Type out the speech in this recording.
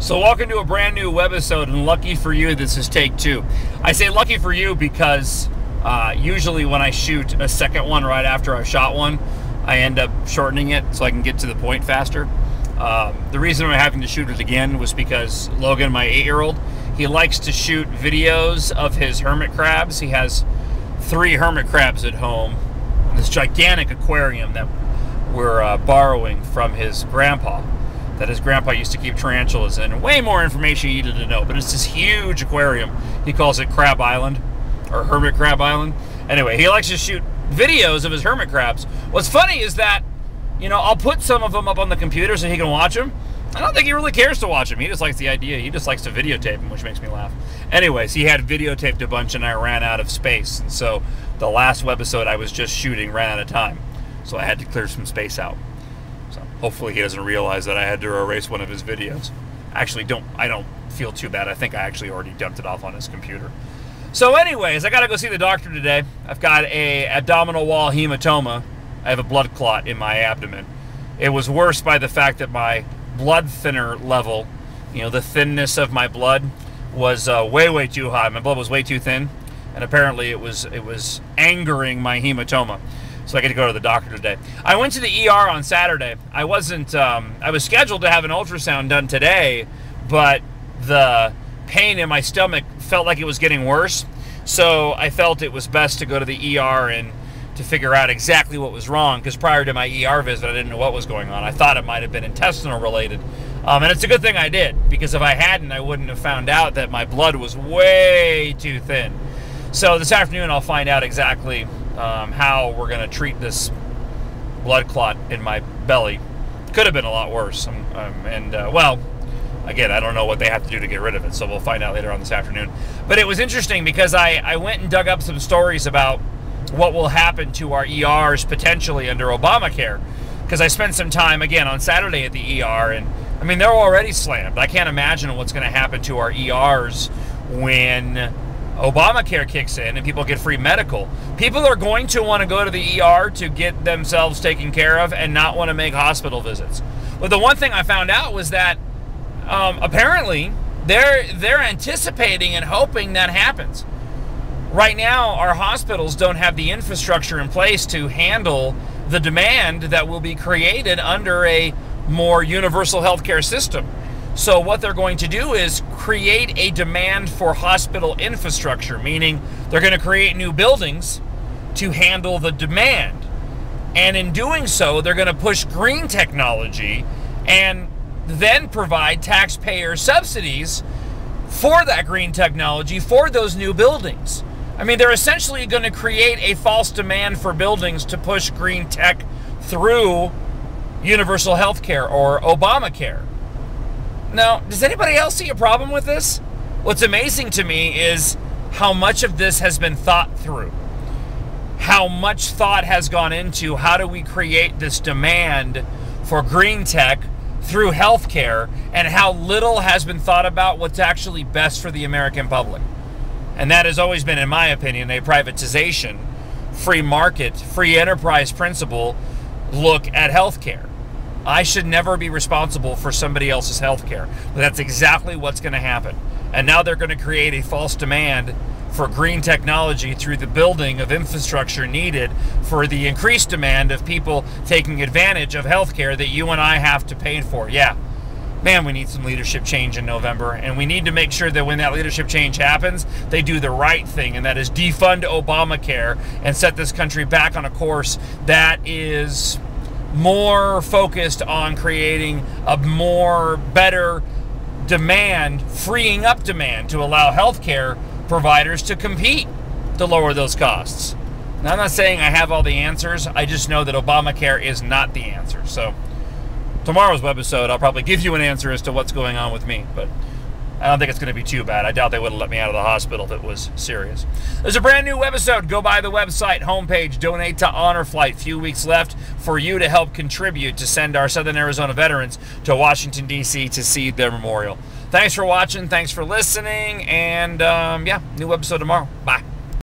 So welcome to a brand new webisode, and lucky for you, this is take 2. I say lucky for you because usually when I shoot a second one right after I've shot one, I end up shortening it so I can get to the point faster. The reason I'm having to shoot it again was because Logan, my 8-year-old, he likes to shoot videos of his hermit crabs. He has 3 hermit crabs at home, this gigantic aquarium that we're borrowing from his grandpa, that his grandpa used to keep tarantulas in. Way more information you needed to know, but it's this huge aquarium. He calls it Crab Island, or Hermit Crab Island. Anyway, he likes to shoot videos of his hermit crabs. What's funny is that, you know, I'll put some of them up on the computer so he can watch them. I don't think he really cares to watch them. He just likes the idea. He just likes to videotape them, which makes me laugh. Anyways, he had videotaped a bunch and I ran out of space. And so the last webisode I was just shooting ran out of time. So I had to clear some space out. So hopefully he doesn't realize that I had to erase one of his videos. Actually, I don't feel too bad. I think I actually already dumped it off on his computer. So anyways, I got to go see the doctor today. I've got a abdominal wall hematoma. I have a blood clot in my abdomen. It was worse by the fact that my blood thinner level, you know, the thinness of my blood was way too high. My blood was way too thin, and apparently it was angering my hematoma. So I get to go to the doctor today. I went to the ER on Saturday. I was scheduled to have an ultrasound done today, but the pain in my stomach felt like it was getting worse. So I felt it was best to go to the ER and to figure out exactly what was wrong, because prior to my ER visit, I didn't know what was going on. I thought it might have been intestinal related. And it's a good thing I did, because if I hadn't, I wouldn't have found out that my blood was way too thin. So this afternoon, I'll find out exactly how we're going to treat this blood clot in my belly. Could have been a lot worse. Well, again, I don't know what they have to do to get rid of it, so we'll find out later on this afternoon. But it was interesting because I went and dug up some stories about what will happen to our ERs potentially under Obamacare, because I spent some time, again, on Saturday at the ER, and I mean, they're already slammed. I can't imagine what's going to happen to our ERs when Obamacare kicks in and people get free medical. People are going to want to go to the ER to get themselves taken care of and not want to make hospital visits. But the one thing I found out was that apparently they're anticipating and hoping that happens. Right now, our hospitals don't have the infrastructure in place to handle the demand that will be created under a more universal healthcare system. So what they're going to do is create a demand for hospital infrastructure, meaning they're going to create new buildings to handle the demand. And in doing so, they're going to push green technology and then provide taxpayer subsidies for that green technology for those new buildings. I mean, they're essentially going to create a false demand for buildings to push green tech through universal health care or Obamacare. Now, does anybody else see a problem with this? What's amazing to me is how much of this has been thought through. How much thought has gone into how do we create this demand for green tech through healthcare, and how little has been thought about what's actually best for the American public. And that has always been, in my opinion, a privatization, free market, free enterprise principle look at healthcare. I should never be responsible for somebody else's healthcare, but that's exactly what's going to happen. And now they're going to create a false demand for green technology through the building of infrastructure needed for the increased demand of people taking advantage of healthcare that you and I have to pay for. Yeah, man, we need some leadership change in November, and we need to make sure that when that leadership change happens, they do the right thing, and that is defund Obamacare and set this country back on a course that is more focused on creating a better demand, freeing up demand to allow healthcare providers to compete to lower those costs. Now, I'm not saying I have all the answers. I just know that Obamacare is not the answer. So tomorrow's webisode, I'll probably give you an answer as to what's going on with me, but I don't think it's going to be too bad. I doubt they would have let me out of the hospital if it was serious. There's a brand new webisode. Go by the website homepage, donate to Honor Flight. Few weeks left for you to help contribute to send our Southern Arizona veterans to Washington, D.C. to see their memorial. Thanks for watching. Thanks for listening. And yeah, new episode tomorrow. Bye.